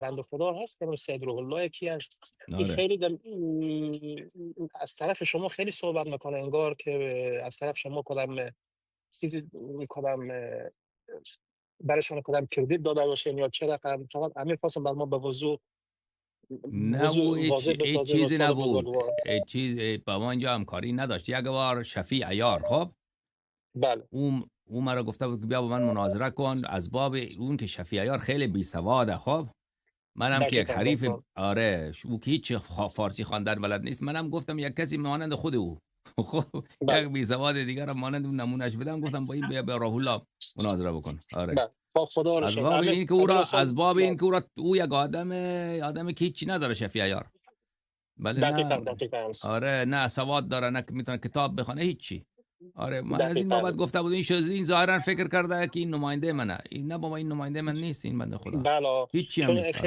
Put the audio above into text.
بنده خدا هست که سید روح الله یکی از این آره خیلی از طرف شما خیلی صحبت میکنه، انگار که از طرف شما کدام چیزی کدام برایشان کدام کردیت داده باشین یا چه رقم. فقط همین خواستم بر ما به وضوح نه او موضوع واضح هیچ بسازین چیزی استاد نبود، بزرگوار. هیچ چیز با ما اینجا همکاری نداشت. یک بار شفیع عیار خب بله او مرا گفته بود که بیا با من مناظره کن، از باب اون که شفیع عیار خیلی بی سواده. خب منم که یک دقیقاً حریف دقیقاً. آره او که هیچ فارسی خواندن بلد نیست، منم گفتم یک کسی مانند خود او خب یک بله بی سواد دیگر هم مانند اون نمونهش بدم، گفتم با این بیا به راه الله مناظره بکن. آره بله خدا رو از شکر. باب این که او همین را استاد. او یک آدم که هیچی نداره شفیع عیار. بله دقیقاً نه دقیقاً آره نه سواد داره، نه میتونه کتاب بخونه، هیچی. آره من از این دقیقاً. بابت گفته بود این ظاهرا فکر کرده که این نماینده منه. این نه بابا، این نماینده من نیست، این بنده خدا بله هیچی هم چون نیست. آره